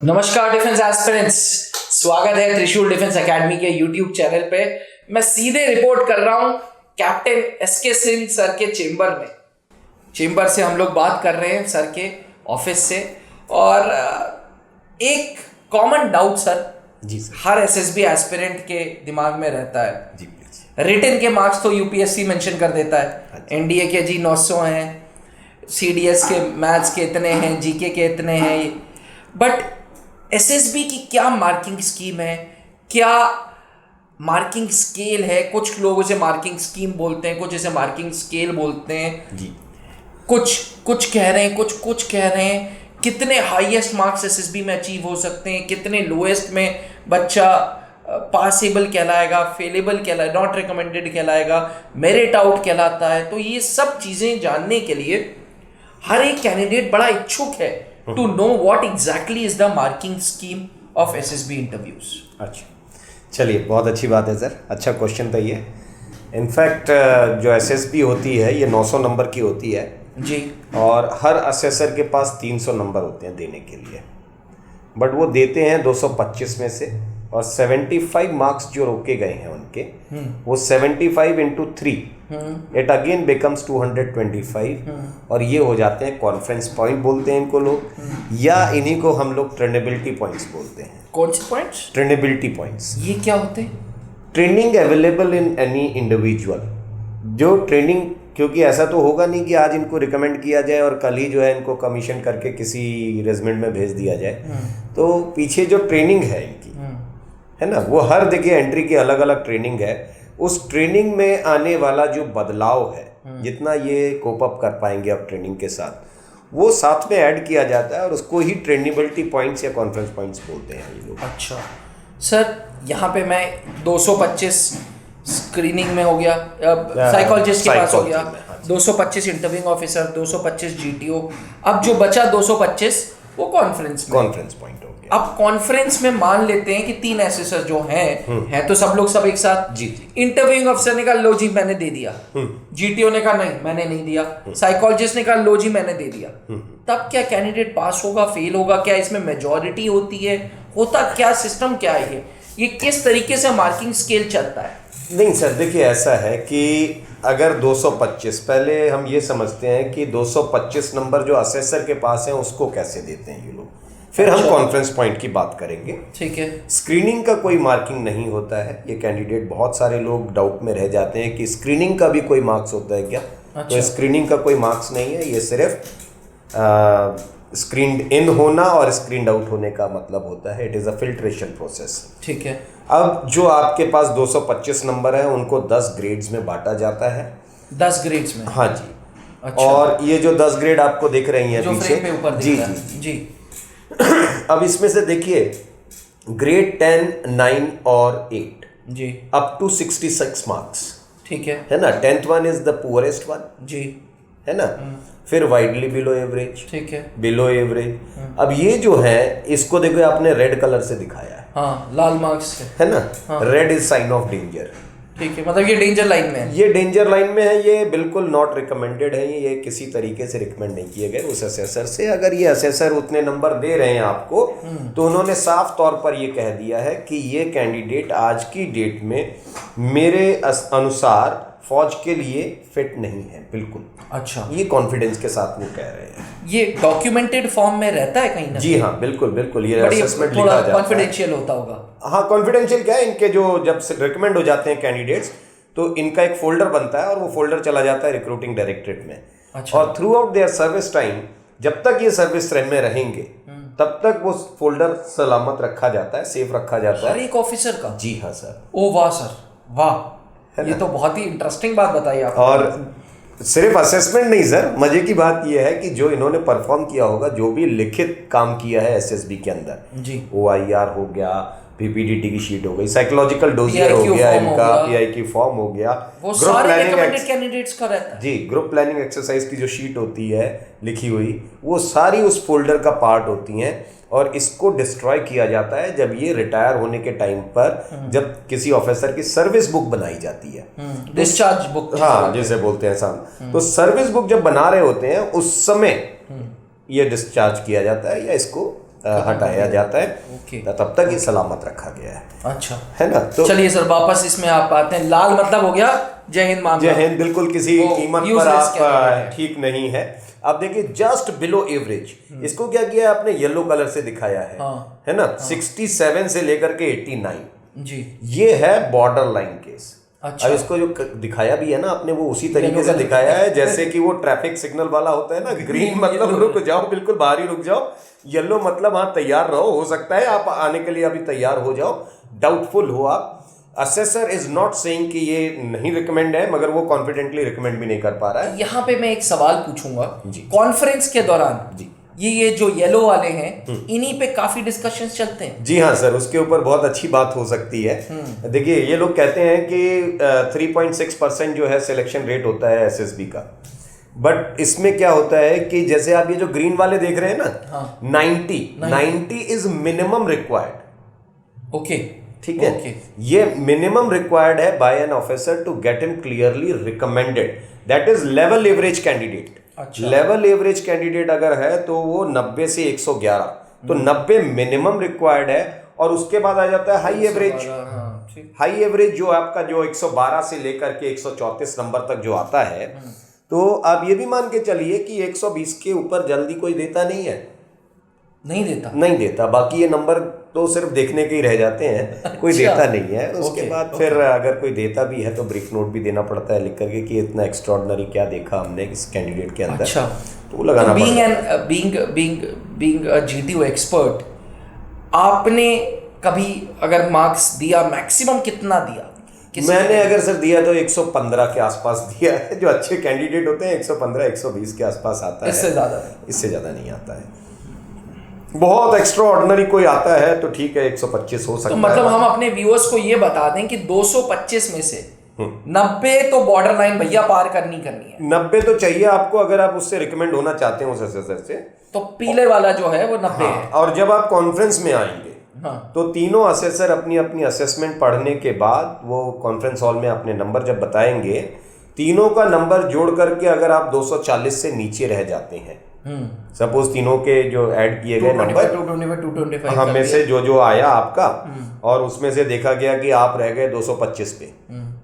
नमस्कार defence aspirants, स्वागत है त्रिशूल डिफेंस एकेडमी के यूट्यूब चैनल पे। मैं सीधे रिपोर्ट कर रहा हूँ कैप्टन एसके सिंह सर के चेंबर से हम लोग बात कर रहे हैं, सर के ऑफिस से। और एक कॉमन डाउट सर, जी सर, हर एसएसबी एस्पिरेंट के दिमाग में रहता है। जी प्लीज। रिटन के मार्क्स तो यूपीएससी मेंशन कर देता है, एनडीए के जी 900 हैं, सीडीएस के मैथ्स के इतने हैं, जीके के इतने हैं, बट एसएसबी की क्या मार्किंग स्कीम है, क्या मार्किंग स्केल है? कुछ लोग उसे मार्किंग स्कीम बोलते हैं, कुछ इसे मार्किंग स्केल बोलते हैं जी। कुछ कह रहे हैं, कुछ कह रहे हैं। कितने हाईएस्ट मार्क्स एसएसबी में अचीव हो सकते हैं, कितने लोएस्ट में बच्चा पासेबल कहलाएगा, फेलेबल कहलाएगा, नॉट रिकमेंडेड कहलाएगा, मेरिट आउट कहलाता है। तो ये सब चीज़ें जानने के लिए हर एक कैंडिडेट बड़ा इच्छुक है to know what exactly is the marking scheme of SSB interviews. अच्छा, चलिए, बहुत अच्छी बात है सर, अच्छा क्वेश्चन था ये। इनफैक्ट जो एसएसबी होती है ये 900 नंबर की होती है जी, और हर असेसर के पास 300 नंबर होते हैं देने के लिए, बट वो देते हैं 225 में से, और 75 मार्क्स जो रोके गए हैं उनके, वो 75 इंटू 3 इट अगेन बिकम्स 225, और ये हो जाते हैं कॉन्फ्रेंस पॉइंट बोलते हैं इनको लोग, या इन्हीं को हम लोग ट्रेनेबिलिटी पॉइंट्स बोलते हैं। कौन से पॉइंट्स? Trainability points. ये क्या होते हैं? Training available in any individual, जो ट्रेनिंग, क्योंकि ऐसा तो होगा नहीं कि आज इनको रिकमेंड किया जाए और कल ही जो है इनको कमीशन करके किसी रेजिमेंट में भेज दिया जाए। तो पीछे जो ट्रेनिंग है इनकी, है ना, वो हर जगह एंट्री की अलग अलग ट्रेनिंग है। उस ट्रेनिंग में आने वाला जो बदलाव है, जितना ये कोप अप कर पाएंगे अब ट्रेनिंग के साथ, वो साथ में ऐड किया जाता है और उसको ही ट्रेनेबिलिटी पॉइंट्स या कॉन्फ्रेंस पॉइंट्स बोलते हैं ये लोग। अच्छा सर, यहाँ पे मैं 225 स्क्रीनिंग में हो गया, साइकोलॉजिस्ट के पास हो गया, 225 इंटरव्यूइंग ऑफिसर, 225 जीटीओ, अब जो बचा 225 वो कॉन्फ्रेंस पॉइंट हो गया। अब कॉन्फ्रेंस में मान लेते हैं कि 3 एसेसर जो हैं तो सब लोग सब एक साथ। जी। इंटरव्यूइंग ऑफिसर ने कहा लो जी मैंने दे दिया, जीटीओ ने कहा नहीं मैंने नहीं दिया, साइकोलॉजिस्ट ने कहा लो जी मैंने दे दिया। तब क्या कैंडिडेट पास होगा, फेल होगा? क्या इसमें मेजॉरिटी होती है, होता क्या, सिस्टम क्या है ये किस तरीके से मार्किंग स्केल चलता है? नहीं सर, देखिए ऐसा है कि अगर 225, पहले हम ये समझते हैं कि 225 नंबर जो असेसर के पास है उसको कैसे देते हैं ये लोग, फिर हम कॉन्फ्रेंस पॉइंट की बात करेंगे। ठीक है। स्क्रीनिंग का कोई मार्किंग नहीं होता है, ये कैंडिडेट बहुत सारे लोग डाउट में रह जाते हैं कि स्क्रीनिंग का भी कोई मार्क्स होता है क्या। तो स्क्रीनिंग का कोई मार्क्स नहीं है, ये सिर्फ स्क्रीन्ड इन होना और स्क्रीन्ड आउट होने का मतलब होता है। It is a filtration process. ठीक है। अब जो आपके पास 225 नंबर है उनको 10 ग्रेड्स में बांटा जाता है। 10 ग्रेड्स में? हाँ जी। अच्छा। और ये जो 10 ग्रेड आपको दिख रही हैं जो पीछे, फ्रेम पे ऊपर जी दिख रहा जी है। जी। अब इसमें से देखिए, ग्रेड 10, 9 और 8 जी अप टू 66 मार्क्स, ठीक है ना। 10th one is the poorest one, जी, है ना। फिर वाइडली बिलो एवरेज, ठीक है, बिलो एवरेज। अब ये जो है, इसको देखो आपने रेड कलर से दिखाया है, हाँ, लाल मार्क्स है ना। Red is sine of danger. ठीक है, मतलब ये डेंजर लाइन में है। ये डेंजर लाइन में है, ये बिल्कुल नॉट रिकमेंडेड है, ये किसी तरीके से रिकमेंड नहीं किए गए उस असेसर से। अगर ये असेसर उतने नंबर दे रहे हैं आपको, तो उन्होंने साफ तौर पर ये कह दिया है कि ये कैंडिडेट आज की डेट में मेरे अनुसार फौज के लिए फिट नहीं है, बिल्कुल। अच्छा, ये कॉन्फिडेंस के साथ वो कह रहे हैं। ये डॉक्यूमेंटेड फॉर्म में रहता है कहीं ना? जी हाँ, बिल्कुल बिल्कुल, ये बट ये असेसमेंट थोड़ा लिखा जाता है। कॉन्फिडेंशियल होता होगा। हाँ, कॉन्फिडेंशियल क्या है, इनके जो जब रिकमेंड हो जाते हैं कैंडिडेट्स, तो इनका एक फोल्डर बनता है और वो फोल्डर चला जाता है रिक्रूटिंग डायरेक्टरेट में। अच्छा। और through out their service time, जब तक ये सर्विस में रहेंगे तब तक वो फोल्डर सलामत रखा जाता है, सेफ रखा जाता हर है। एक ऑफिसर का? जी हाँ सर। ओ वाह सर, वाह, ये तो बहुत ही इंटरेस्टिंग बात बताई आप। और सिर्फ असेसमेंट नहीं सर, मजे की बात यह है कि जो इन्होंने परफॉर्म किया होगा, जो भी लिखित काम किया है एसएसबी के अंदर, जी, OIR हो गया, पीपीडीटी की शीट हो गई, साइकोलॉजिकल डोजियर हो गया इनका, PI की फॉर्म हो गया, वो सारे रिकमेंडेड कैंडिडेट्स का रहता है। जी, ग्रुप प्लानिंग एक्सरसाइज की जो शीट होती है लिखी हुई, वो सारी उस फोल्डर का पार्ट होती हैं। और इसको डिस्ट्रॉय किया जाता है जब ये रिटायर होने के टाइम पर, जब किसी ऑफिसर की सर्विस बुक बनाई जाती है, डिस्चार्ज बुक, हाँ जिसे बोलते हैं साहब। तो सर्विस बुक जब बना रहे होते हैं उस समय ये डिस्चार्ज किया जाता है या इसको हटाया जाता है। ओके। तब तक ये सलामत रखा गया है। अच्छा, है ना। तो चलिए सर वापस इसमें आप आते हैं। लाल मतलब हो गया जय हिंद मामला। जय हिंद, बिल्कुल किसी वो कीमत पर useless candidate आप है। ठीक नहीं है। अब देखिए जस्ट बिलो एवरेज, इसको क्या किया है आपने, येलो कलर से दिखाया है। हाँ। है ना। 67 से लेकर के 89 जी। ये है बॉर्डर लाइन केस। अच्छा। अब इसको जो दिखाया भी है ना आपने, वो उसी तरीके से दिखाया है जैसे कि वो ट्रैफिक सिग्नल वाला होता है ना। ग्रीन मतलब रुक जाओ, बिल्कुल बाहर ही रुक जाओ। येलो मतलब हाँ तैयार रहो, हो सकता है आप आने के लिए अभी तैयार हो जाओ, डाउटफुल हो आप। असेसर इज नॉट सेइंग कि ये नहीं रिकमेंड है, मगर वो कॉन्फिडेंटली रिकमेंड भी नहीं कर पा रहा है। यहाँ पे मैं एक सवाल पूछूंगा जी। कॉन्फ्रेंस के दौरान जी। ये जो येलो वाले हैं इन्हीं पे काफी डिस्कशंस चलते हैं। जी हाँ सर, उसके ऊपर बहुत अच्छी बात हो सकती है। देखिए ये लोग कहते हैं कि 3.6% जो है सिलेक्शन रेट होता है एसएसबी का, बट इसमें क्या होता है कि जैसे आप ये जो ग्रीन वाले देख रहे हैं ना, हाँ। 90 इज मिनिमम रिक्वायर्ड। ओके, ठीक है। ओके। ये मिनिमम रिक्वायर्ड है by an officer to get him clearly recommended, that is level average candidate. अच्छा। लेवल एवरेज कैंडिडेट अगर है तो वो 90 से 111, तो 90 मिनिमम रिक्वायर्ड है। और उसके बाद आ जाता है हाई एवरेज। हाई एवरेज जो आपका जो 112 से लेकर के 134 नंबर तक जो आता है, तो आप ये भी मान के चलिए कि 120 के ऊपर जल्दी कोई देता नहीं है। नहीं देता। बाकी ये नंबर तो सिर्फ देखने के ही रह जाते हैं, कोई देता नहीं है। उसके बाद फिर अगर कोई देता भी है तो ब्रीफ नोट भी देना पड़ता है लिख करके कि इतना एक्स्ट्रॉर्डिनरी क्या देखा हमने इस कैंडिडेट के अंदर। अच्छा। तो वो लगाना पड़ता है। बीइंग अ जीटीयू एक्सपर्ट, आपने कभी अगर मार्क्स दिया, मैक्सिमम कितना दिया? मैंने अगर सर दिया तो 115 के आसपास दिया है। जो अच्छे कैंडिडेट होते हैं 115 120 के आसपास आता है, इससे ज़्यादा नहीं आता है। बहुत एक्स्ट्रा ऑर्डिनरी कोई आता है तो ठीक है 125 हो सकता है। तो मतलब हम अपने व्यूअर्स को ये बता दें कि 225 में से 90 तो बॉर्डर लाइन भैया पार करनी है। 90 तो चाहिए आपको अगर आप उससे रिकमेंड होना चाहते हैं उस असेसर से। तो पीले वाला जो है वो 90 है। और जब आप कॉन्फ्रेंस में आएंगे तो तीनों असेसर अपनी अपनी असेसमेंट पढ़ने के बाद वो कॉन्फ्रेंस हॉल में अपने नंबर जब बताएंगे, तीनों का नंबर जोड़ करके अगर आप 240 से नीचे रह जाते हैं, सपोज तीनों के जो ऐड किए गए नंबर 225 हमें से जो आया आपका, और उसमें से देखा गया कि आप रह गए 225 पे,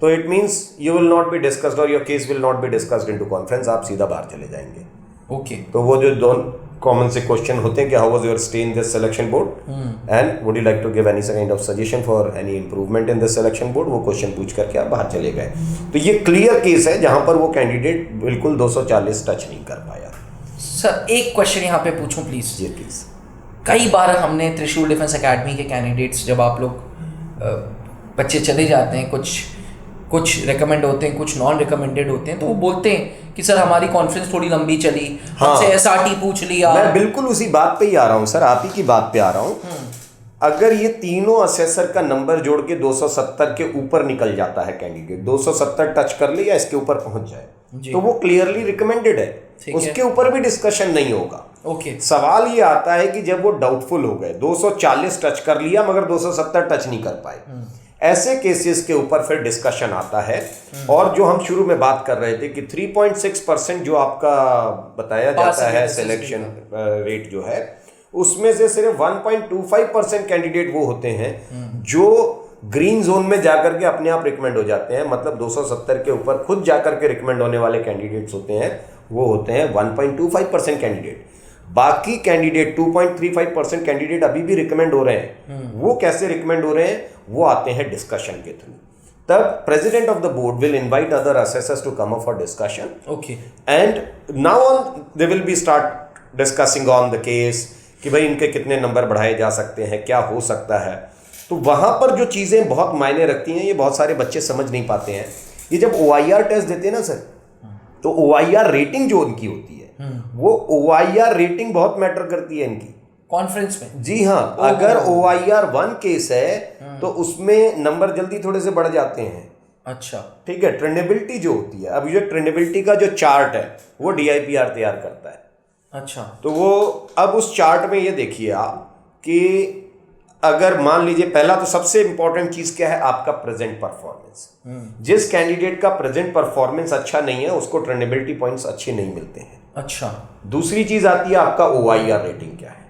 तो it means you will not be discussed और your case will not be discussed into conference, आप सीधा बाहर चले जाएंगे। ओके। तो वो जो दोनों कॉमन से क्वेश्चन होते हैं कि how was your stay in this selection board and would you like to give any kind of suggestion for any improvement in this selection board, वो क्वेश्चन पूछ करके आप बाहर चले गए। तो ये क्लियर केस है जहां पर वो कैंडिडेट बिल्कुल 240 टच नहीं कर पाया। सर एक क्वेश्चन यहाँ पे पूछूं प्लीज? Ji please. कई बार हमने त्रिशूल डिफेंस एकेडमी के कैंडिडेट्स, जब आप लोग बच्चे चले जाते हैं, कुछ रिकमेंड होते हैं, कुछ नॉन रिकमेंडेड होते हैं, तो वो बोलते हैं कि सर हमारी कॉन्फ्रेंस थोड़ी लंबी चली, हमसे एसआरटी पूछ लिया। मैं बिल्कुल उसी बात पे ही आ रहा हूँ सर, आप ही की बात पे आ रहा हूँ। अगर ये तीनों असेसर का नंबर जोड़ के 270 के ऊपर निकल जाता है कैंडिडेट, 270 टच कर ले या इसके ऊपर पहुंच जाए, तो वो क्लियरली रिकमेंडेड है, उसके ऊपर भी डिस्कशन नहीं होगा। ओके। सवाल ये आता है कि जब वो डाउटफुल हो गए, 240 टच कर लिया मगर 270 टच नहीं कर पाए, ऐसे केसेस के ऊपर फिर डिस्कशन आता है। और जो हम शुरू में बात कर रहे थे कि 3.6% जो आपका बताया जाता है सिलेक्शन रेट जो है, उसमें से सिर्फ 1.25% कैंडिडेट वो होते हैं जो ग्रीन जोन में जाकर के अपने आप रिकमेंड हो जाते हैं। मतलब 270 के ऊपर खुद जाकर के रिकमेंड होने वाले कैंडिडेट्स होते हैं, वो होते हैं 1.25% कैंडिडेट। बाकी कैंडिडेट 2.35% कैंडिडेट अभी भी रिकमेंड हो रहे हैं। वो कैसे रिकमेंड हो रहे हैं? वो आते हैं डिस्कशन के थ्रू। तब president of the board will invite other assessors to come up for discussion. Okay. And now on they will be start discussing on the case कि भाई इनके कितने नंबर बढ़ाए जा सकते हैं, क्या हो सकता है। तो वहां पर जो चीजें बहुत मायने रखती हैं, ये बहुत सारे बच्चे समझ नहीं पाते हैं। ये जब OIR टेस्ट देते हैं ना सर, तो OIR रेटिंग जो उनकी होती है, वो OIR रेटिंग बहुत मैटर करती है इनकी कॉन्फ्रेंस में। जी हाँ। अगर OIR 1 केस है तो उसमें नंबर जल्दी थोड़े से बढ़ जाते हैं। अच्छा, ठीक है। ट्रेनेबिलिटी जो होती है, अब ये ट्रेनेबिलिटी का जो चार्ट है वो DIPR तैयार करता है। अच्छा। तो वो अब उस चार्ट में ये देखिए आप कि अगर मान लीजिए, पहला तो सबसे इंपॉर्टेंट चीज क्या है, आपका प्रेजेंट परफॉर्मेंस। जिस कैंडिडेट का प्रेजेंट परफॉर्मेंस अच्छा नहीं है उसको ट्रेनेबिलिटी पॉइंट्स अच्छे नहीं मिलते हैं। अच्छा। दूसरी चीज आती है आपका OIR रेटिंग क्या है।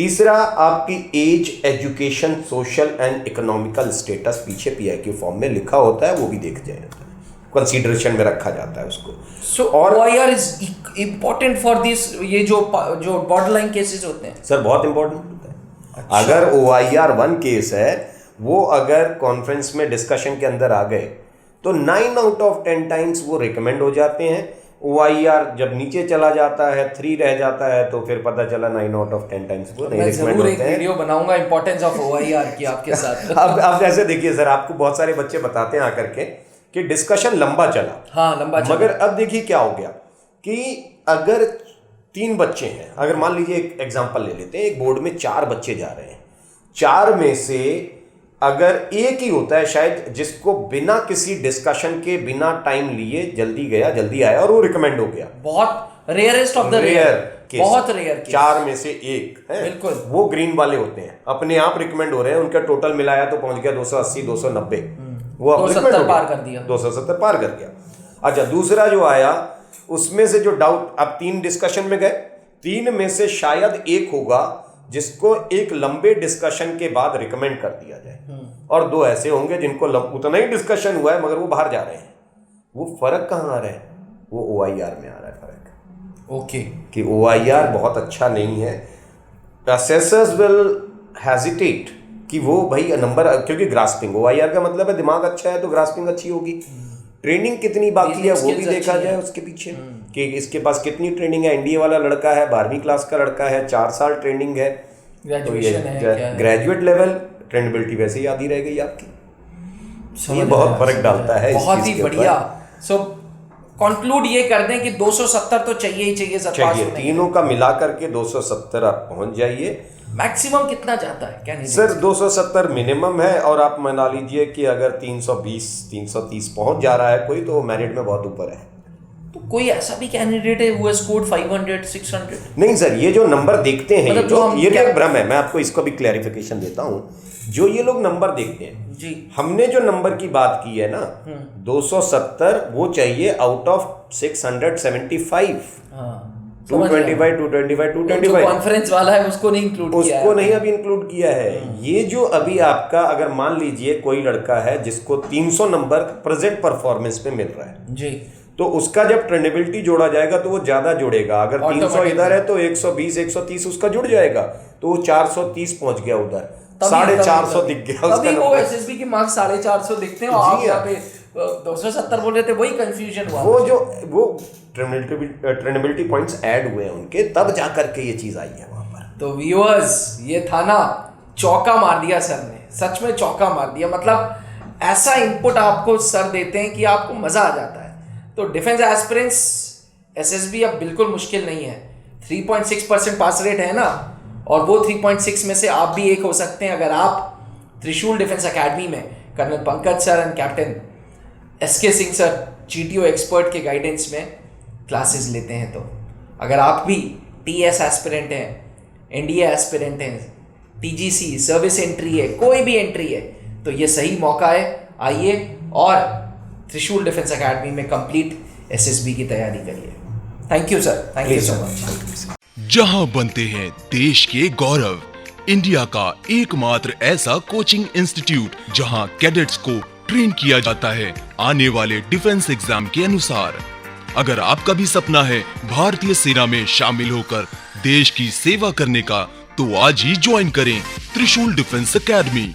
तीसरा आपकी age, education, social and economical status पीछे पीआईक्यू फॉर्म में लिखा होता है, वो भी देखा जाता है, कंसीडरेशन में रखा जाता है उसको। सो OIR is important for this, ये जो बॉर्डरलाइन केसेस होते हैं सर बहुत इंपॉर्टेंट होता है। अच्छा। अगर OIR 1 केस है, वो अगर कॉन्फ्रेंस में डिस्कशन के अंदर आ गए तो 9 आउट ऑफ 10 टाइम्स वो रिकमेंड हो जाते हैं। OIR जब नीचे चला जाता है, 3 रह जाता है, तो फिर पता चला 9 आउट ऑफ 10 टाइम्स वो नहीं रिकमेंड होते हैं। एक वीडियो बनाऊंगा इंपॉर्टेंस ऑफ OIR की आपके साथ। अब जैसे देखिए सर, आपको बहुत सारे बच्चे बताते हैं आकर के कि डिस्कशन लंबा चला, हाँ लंबा चला, मगर अब देखिए क्या हो गया कि अगर 3 बच्चे हैं, अगर मान लीजिए एक एग्जांपल ले लेते हैं, एक बोर्ड में 4 बच्चे जा रहे हैं, 4 में से अगर एक ही होता है शायद जिसको बिना किसी डिस्कशन के, बिना टाइम लिए जल्दी गया, जल्दी आया और वो रिकमेंड हो गया, बहुत रेयरेस्ट ऑफ द रेयर, बहुत रेयर केस, 4 में से एक है, बिल्कुल वो ग्रीन वाले होते हैं, अपने आप रिकमेंड हो रहे हैं, उनका टोटल मिलाया तो पहुंच गया 280, 290, वो 270 पार कर दिया, 270 पार कर गया। अच्छा, दूसरा जो आया उसमें से जो डाउट, अब 3 डिस्कशन में गए, 3 में से शायद एक होगा जिसको एक लंबे डिस्कशन के बाद रिकमेंड कर दिया जाए, और 2 ऐसे होंगे जिनको उतना ही डिस्कशन हुआ है मगर वो बाहर जा रहे हैं। वो फर्क कहाँ आ रहा है? वो OIR में आ रहा है फर्क। ओके, कि OIR बहुत अच्छा नहीं है। असेसर्स विल हेजिटेट कि वो भाई नंबर, क्योंकि ग्रास्पिंग, OIR का मतलब है दिमाग अच्छा है तो ग्रास्पिंग अच्छी होगी, ट्रेनिंग कितनी बाकी है वो भी देखा जाए उसके पीछे कि इसके पास कितनी ट्रेनिंग है। NDA वाला लड़का है, 12वीं क्लास का लड़का है, 4 साल ट्रेनिंग है, ग्रेजुएशन है, ग्रेजुएट लेवल, ट्रेंडेबिलिटी वैसे ही आधी रह गई आपकी। ये बहुत फर्क डालता है, बहुत ही बढ़िया। सो कंक्लूड ये कर दें कि 270 तो चाहिए ही चाहिए सर, चाहिए, तीनों का मिला करके 270 आप पहुंच जाइए। मैक्सिमम कितना जाता है क्या? नहीं सर 270 मिनिमम है, और आप मना लीजिए कि अगर 320 330 पहुंच जा रहा है कोई, तो मेरिट में बहुत ऊपर है। तो कोई ऐसा भी कैंडिडेट है वो स्कोर 500 600? नहीं सर, ये जो नंबर देखते हैं, मतलब ये एक भ्रम है, मैं आपको इसको भी क्लैरिफिकेशन देता हूँ। जो ये लोग नंबर देखते हैं जी, हमने जो नंबर की बात की है ना 270, वो चाहिए आउट ऑफ 675। 225 225 225 कॉन्फ्रेंस वाला है उसको नहीं इंक्लूड किया है, उसको नहीं अभी इंक्लूड किया है। ये जो अभी आपका, अगर मान लीजिए कोई लड़का है जिसको 300 नंबर प्रेजेंट परफॉर्मेंस पे मिल रहा है जी, तो उसका जब ट्रेंडेबिलिटी जोड़ा जाएगा तो वो ज्यादा जुड़ेगा। अगर 300 इधर है तो 120 130 उसका जुड़ जाएगा, तो वो 430 पहुंच गया उधर, 450 दिख गया उसका। तभी वो SSB के मार्क्स 450 दिखते हैं, आप यहाँ पे 270 बोल रहे थे, वही कंफ्यूजन हुआ। वो ट्रेंडेबिलिटी पॉइंट्स ऐड हुए हैं उनके, तब जा करके ये चीज आई है वहां पर। तो व्यूअर्स, ये था ना, चौका मार दिया सर ने, सच में चौका मार दिया। मतलब ऐसा इनपुट आपको सर देते हैं कि आपको मजा आ जाता है। तो डिफेंस एस्पिरेंट्स SSB अब बिल्कुल मुश्किल नहीं है, 3.6% पास रेट है ना, और वो 3.6 में से आप भी एक हो सकते हैं अगर आप त्रिशूल डिफेंस एकेडमी में colonel Pankaj sir and captain SK Singh sir GTO expert के गाइडेंस में क्लासेस लेते हैं। तो अगर आप भी TS एस्पिरेंट हैं, NDA एस्पिरेंट हैं, TGC सर्विस एंट्री है, कोई भी एंट्री है, तो ये सही मौका है, आइए और त्रिशूल डिफेंस एकेडमी में कंप्लीट SSB की तैयारी करिए। Thank you sir, thank you so much. जहां बनते हैं देश के गौरव, इंडिया का एकमात्र ऐसा कोचिंग इंस्टीट्यूट जहां कैडेट्स को ट्रेन किया जाता है आने वाले डिफेंस एग्जाम के अनुसार। अगर आपका भी सपना है भारतीय सेना में शामिल होकर देश की सेवा करने का, तो आज ही ज्वाइन करें त्रिशूल डिफेंस एकेडमी।